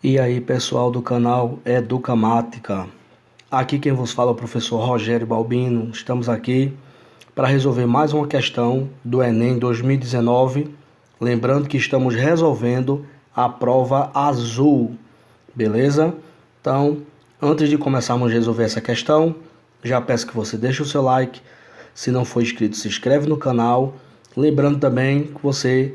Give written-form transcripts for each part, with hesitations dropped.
E aí, pessoal do canal Educamática, aqui quem vos fala é o professor Rogério Balbino. Estamos aqui para resolver mais uma questão do Enem 2019, lembrando que estamos resolvendo a prova azul, beleza? Então, antes de começarmos a resolver essa questão, já peço que você deixe o seu like, se não for inscrito, se inscreve no canal, lembrando também que você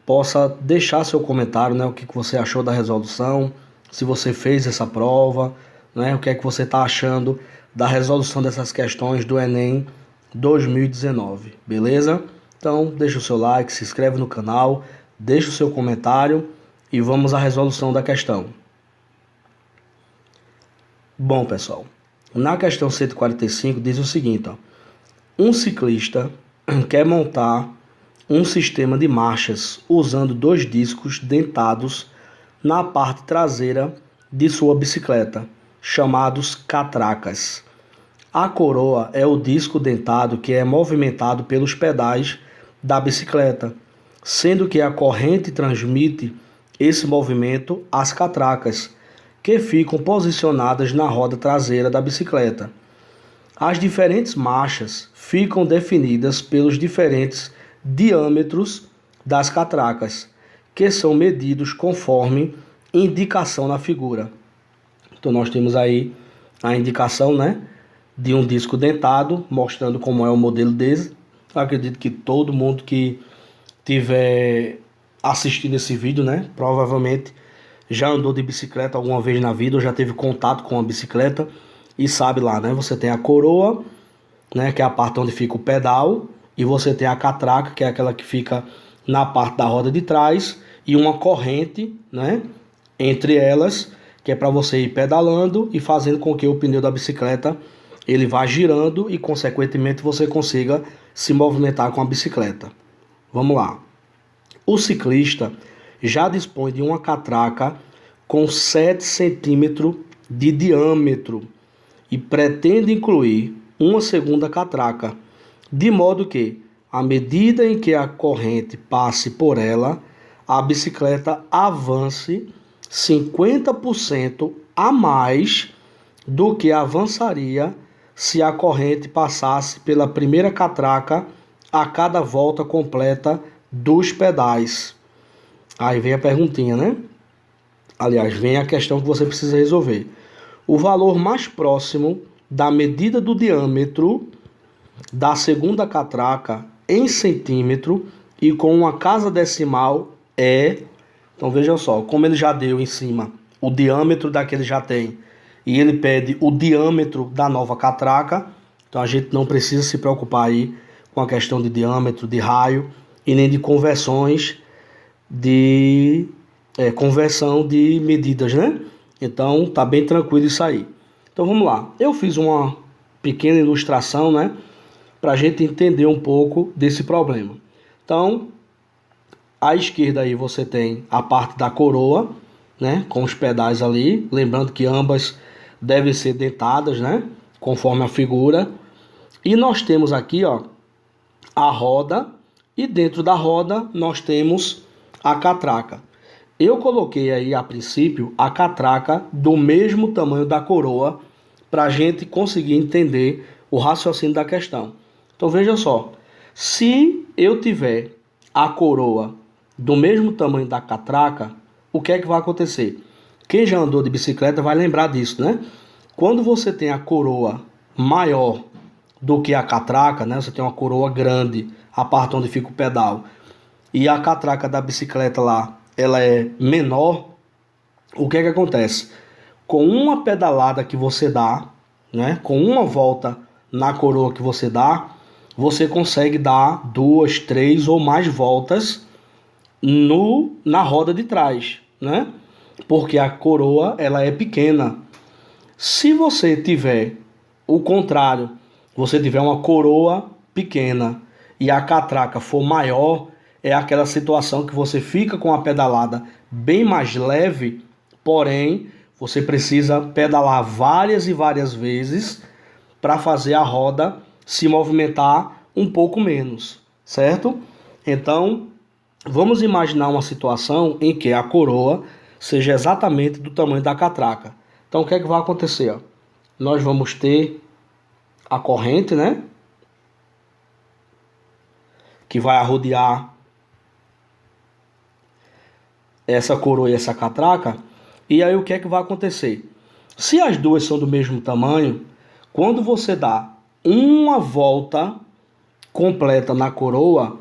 possa deixar seu comentário, né, o que você achou da resolução, se você fez essa prova, né, o que é que você está achando da resolução dessas questões do Enem 2019, beleza? Então, deixa o seu like, se inscreve no canal, deixa o seu comentário e vamos à resolução da questão. Bom, pessoal, na questão 145 diz o seguinte, ó, um ciclista quer montar um sistema de marchas usando 2 discos dentados na parte traseira de sua bicicleta, chamados catracas. A coroa é o disco dentado que é movimentado pelos pedais da bicicleta, sendo que a corrente transmite esse movimento às catracas, que ficam posicionadas na roda traseira da bicicleta. As diferentes marchas ficam definidas pelos diferentes diâmetros das catracas, que são medidos conforme indicação na figura. Então nós temos aí a indicação, né, de um disco dentado, mostrando como é o modelo desse. Eu acredito que todo mundo que tiver assistindo esse vídeo, né, provavelmente já andou de bicicleta alguma vez na vida, ou já teve contato com a bicicleta e sabe lá, né, você tem a coroa, né, que é a parte onde fica o pedal, e você tem a catraca, que é aquela que fica na parte da roda de trás, e uma corrente, né, entre elas, que é para você ir pedalando e fazendo com que o pneu da bicicleta ele vá girando e, consequentemente, você consiga se movimentar com a bicicleta. Vamos lá. O ciclista já dispõe de uma catraca com 7 centímetros de diâmetro e pretende incluir uma segunda catraca, de modo que, à medida em que a corrente passe por ela, a bicicleta avance 50% a mais do que avançaria se a corrente passasse pela primeira catraca a cada volta completa dos pedais. Aí vem a perguntinha, né? Aliás, vem a questão que você precisa resolver. O valor mais próximo da medida do diâmetro da segunda catraca em centímetro e com uma casa decimal é... Então veja só, como ele já deu em cima o diâmetro da que ele já tem e ele pede o diâmetro da nova catraca, então a gente não precisa se preocupar aí com a questão de diâmetro, de raio e nem de conversões de conversão de medidas, né? Então tá bem tranquilo isso aí. Então vamos lá, eu fiz uma pequena ilustração, né, para a gente entender um pouco desse problema. Então, à esquerda aí você tem a parte da coroa, né, com os pedais ali, lembrando que ambas devem ser dentadas, né, conforme a figura. E nós temos aqui, ó, a roda, e dentro da roda nós temos a catraca. Eu coloquei aí a princípio a catraca do mesmo tamanho da coroa para a gente conseguir entender o raciocínio da questão. Então veja só, se eu tiver a coroa do mesmo tamanho da catraca, o que é que vai acontecer? Quem já andou de bicicleta vai lembrar disso, né? Quando você tem a coroa maior do que a catraca, né? Você tem uma coroa grande, a parte onde fica o pedal, e a catraca da bicicleta lá, ela é menor, o que é que acontece? Com uma pedalada que você dá, né? Com uma volta na coroa que você dá, você consegue dar 2, 3 ou mais voltas na roda de trás, né? Porque a coroa ela é pequena. Se você tiver o contrário, você tiver uma coroa pequena e a catraca for maior, é aquela situação que você fica com a pedalada bem mais leve, porém você precisa pedalar várias e várias vezes para fazer a roda se movimentar um pouco menos, certo? Então, vamos imaginar uma situação em que a coroa seja exatamente do tamanho da catraca. Então o que é que vai acontecer? Ó? Nós vamos ter a corrente, né? Que vai arrodear essa coroa e essa catraca. E aí o que é que vai acontecer? Se as duas são do mesmo tamanho, quando você dá uma volta completa na coroa,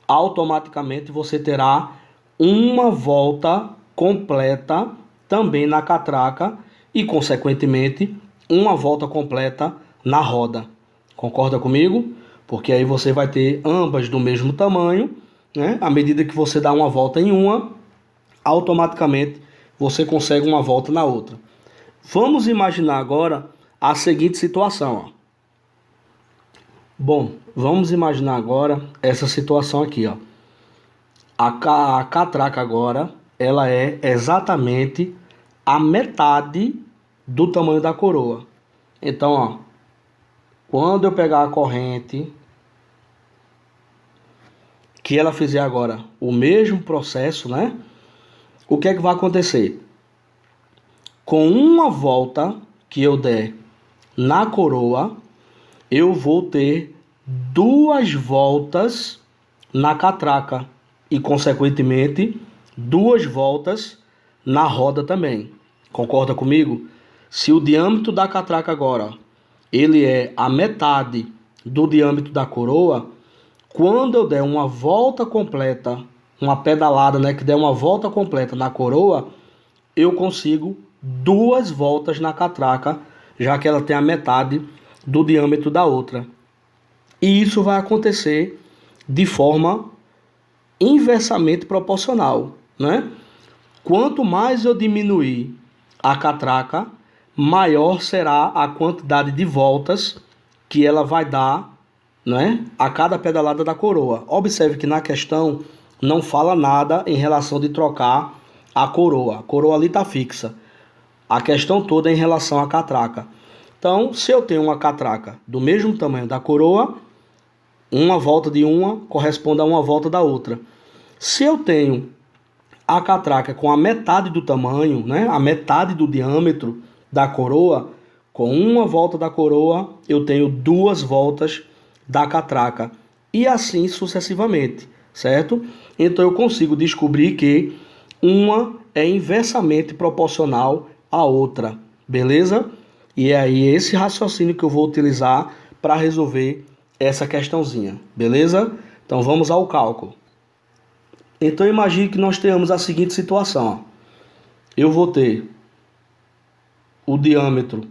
automaticamente você terá uma volta completa também na catraca e, consequentemente, uma volta completa na roda. Concorda comigo? Porque aí você vai ter ambas do mesmo tamanho, né? À medida que você dá uma volta em uma, automaticamente você consegue uma volta na outra. Vamos imaginar agora a seguinte situação. Ó. Bom, vamos imaginar agora essa situação aqui. Ó. A catraca agora, ela é exatamente a metade do tamanho da coroa. Então, ó, quando eu pegar a corrente, que ela fizer agora o mesmo processo, né? O que é que vai acontecer? Com uma volta que eu der na coroa, eu vou ter duas voltas na catraca e, consequentemente, duas voltas na roda também. Concorda comigo? Se o diâmetro da catraca agora ele é a metade do diâmetro da coroa, quando eu der uma volta completa, uma pedalada, né, que der uma volta completa na coroa, eu consigo duas voltas na catraca, já que ela tem a metade do diâmetro da outra. E isso vai acontecer de forma inversamente proporcional, né? Quanto mais eu diminuir a catraca, maior será a quantidade de voltas que ela vai dar, né, a cada pedalada da coroa. Observe que na questão não fala nada em relação de trocar a coroa. A coroa ali está fixa. A questão toda é em relação à catraca. Então, se eu tenho uma catraca do mesmo tamanho da coroa, uma volta de uma corresponde a uma volta da outra. Se eu tenho a catraca com a metade do tamanho, né, a metade do diâmetro da coroa, com uma volta da coroa, eu tenho duas voltas da catraca. E assim sucessivamente, certo? Então eu consigo descobrir que uma é inversamente proporcional à outra, beleza? E é aí esse raciocínio que eu vou utilizar para resolver essa questãozinha, beleza? Então vamos ao cálculo. Então imagine que nós tenhamos a seguinte situação. Ó. Eu vou ter o diâmetro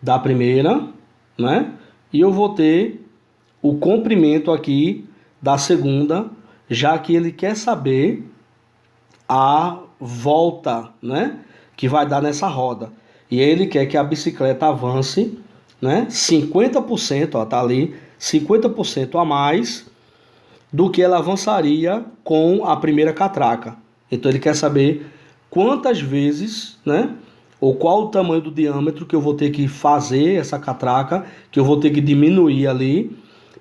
da primeira, né? E eu vou ter o comprimento aqui da segunda, já que ele quer saber a volta, né, que vai dar nessa roda. E ele quer que a bicicleta avance, né, 50%, ó, tá ali, 50% a mais do que ela avançaria com a primeira catraca. Então ele quer saber quantas vezes, né, ou qual o tamanho do diâmetro que eu vou ter que fazer essa catraca, que eu vou ter que diminuir ali,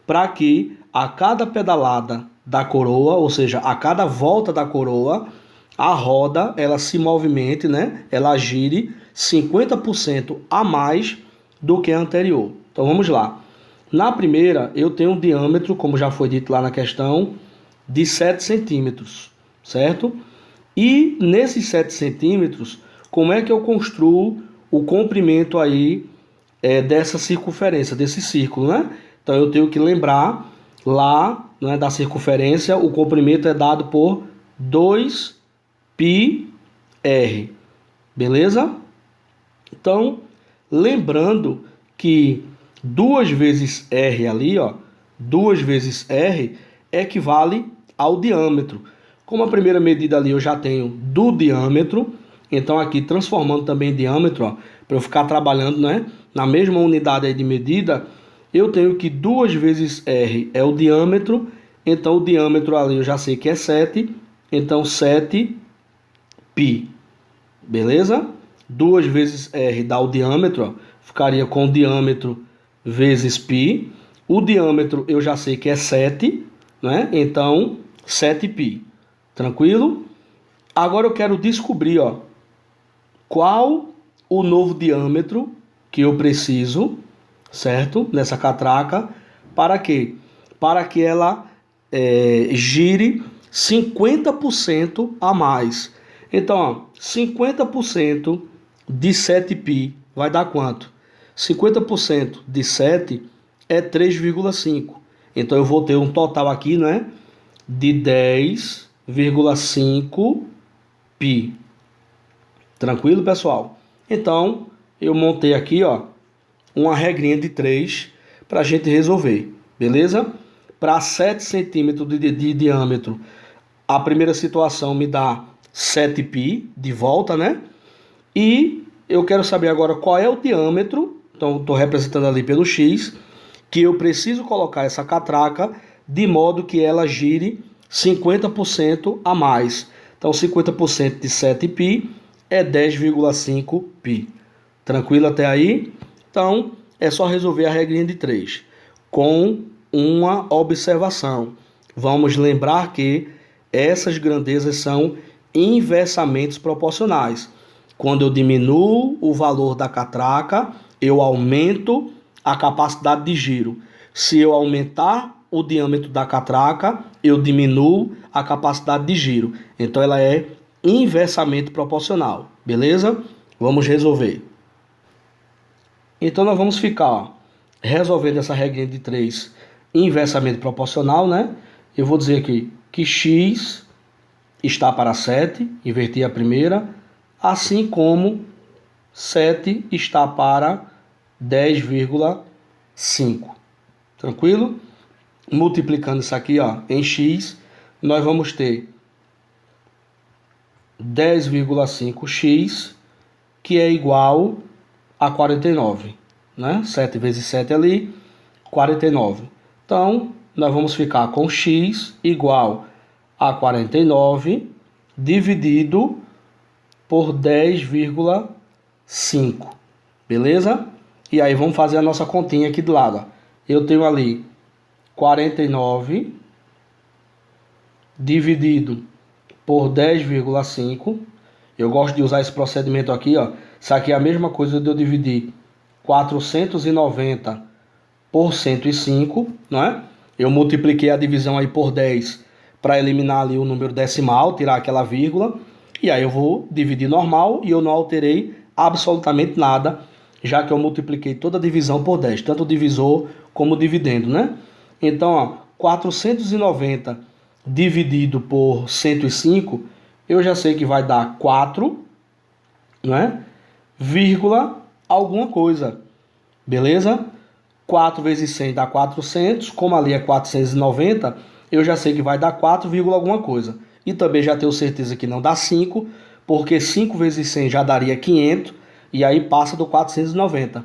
para que a cada pedalada da coroa, ou seja, a cada volta da coroa, a roda ela se movimente, né? Ela gire 50% a mais do que a anterior. Então vamos lá. Na primeira eu tenho um diâmetro, como já foi dito lá na questão, de 7 centímetros, certo? E nesses 7 centímetros, como é que eu construo o comprimento aí dessa circunferência, desse círculo, né? Então eu tenho que lembrar lá, né, da circunferência, o comprimento é dado por 2πr, beleza? Então, lembrando que 2 vezes r ali, ó, 2 vezes r equivale ao diâmetro. Como a primeira medida ali eu já tenho do diâmetro, então aqui transformando também em diâmetro, para eu ficar trabalhando, né, na mesma unidade aí de medida, eu tenho que 2 vezes r é o diâmetro, então o diâmetro ali eu já sei que é 7, então 7π, beleza? 2 vezes r dá o diâmetro, ó, ficaria com o diâmetro vezes π. O diâmetro eu já sei que é 7, né? Então 7π. Tranquilo? Agora eu quero descobrir, ó, qual o novo diâmetro que eu preciso, certo? Nessa catraca, para quê? Para que ela gire 50% a mais. Então, ó, 50% de 7π vai dar quanto? 50% de 7 é 3,5. Então, eu vou ter um total aqui, né, de 10,5π. Tranquilo, pessoal? Então, eu montei aqui, ó, uma regrinha de 3 para a gente resolver, beleza? Para 7 centímetros de diâmetro, a primeira situação me dá 7π de volta, né? E eu quero saber agora qual é o diâmetro, então estou representando ali pelo x, que eu preciso colocar essa catraca de modo que ela gire 50% a mais. Então 50% de 7π é 10,5π. Tranquilo até aí? Então é só resolver a regrinha de 3 com uma observação. Vamos lembrar que essas grandezas são inversamente proporcionais. Quando eu diminuo o valor da catraca, eu aumento a capacidade de giro. Se eu aumentar o diâmetro da catraca, eu diminuo a capacidade de giro. Então ela é inversamente proporcional, beleza? Vamos resolver. Então nós vamos ficar, ó, resolvendo essa regrinha de 3 inversamente proporcional, né? Eu vou dizer aqui que x está para 7, inverti a primeira, assim como 7 está para 10,5. Tranquilo? Multiplicando isso aqui, ó, em x, nós vamos ter 10,5x, que é igual a 49, né? 7 vezes 7 ali, 49. Então, nós vamos ficar com x igual a 49 dividido por 10,5. Beleza? E aí vamos fazer a nossa continha aqui do lado. Eu tenho ali 49 dividido por 10,5. Eu gosto de usar esse procedimento aqui, ó. Isso aqui é a mesma coisa de eu dividir 490 por 105, não é? Eu multipliquei a divisão aí por 10 para eliminar ali o número decimal, tirar aquela vírgula. E aí eu vou dividir normal e eu não alterei absolutamente nada, já que eu multipliquei toda a divisão por 10, tanto o divisor como o dividendo, né? Então, ó, 490 dividido por 105, eu já sei que vai dar 4, né? Vírgula alguma coisa, beleza? 4 vezes 100 dá 400, como ali é 490, eu já sei que vai dar 4, alguma coisa. E também já tenho certeza que não dá 5, porque 5 vezes 100 já daria 500, e aí passa do 490.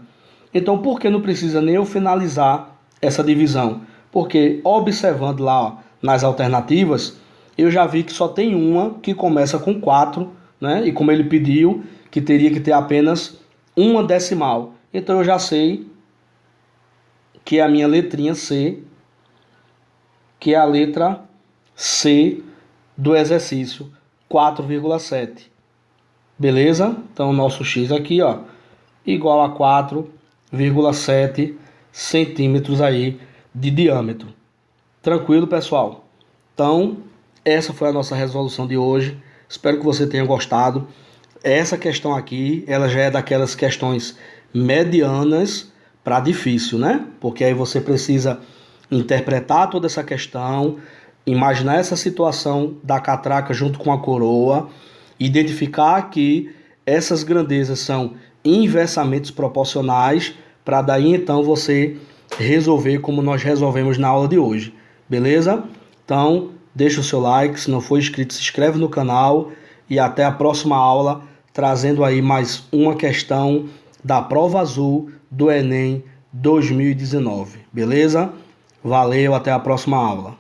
Então, por que não precisa nem eu finalizar essa divisão? Porque observando lá, ó, nas alternativas, eu já vi que só tem uma que começa com 4, né? E como ele pediu, que teria que ter apenas uma decimal. Então eu já sei que é a minha letrinha C, que é a letra C do exercício 4,7. Beleza? Então o nosso x aqui, ó, igual a 4,7 centímetros aí de diâmetro. Tranquilo, pessoal? Então, essa foi a nossa resolução de hoje. Espero que você tenha gostado. Essa questão aqui, ela já é daquelas questões medianas para difícil, né? Porque aí você precisa interpretar toda essa questão, imaginar essa situação da catraca junto com a coroa, identificar que essas grandezas são inversamente proporcionais, para daí então você resolver como nós resolvemos na aula de hoje. Beleza? Então, deixa o seu like, se não for inscrito, se inscreve no canal e até a próxima aula, trazendo aí mais uma questão da prova azul do Enem 2019. Beleza? Valeu, até a próxima aula.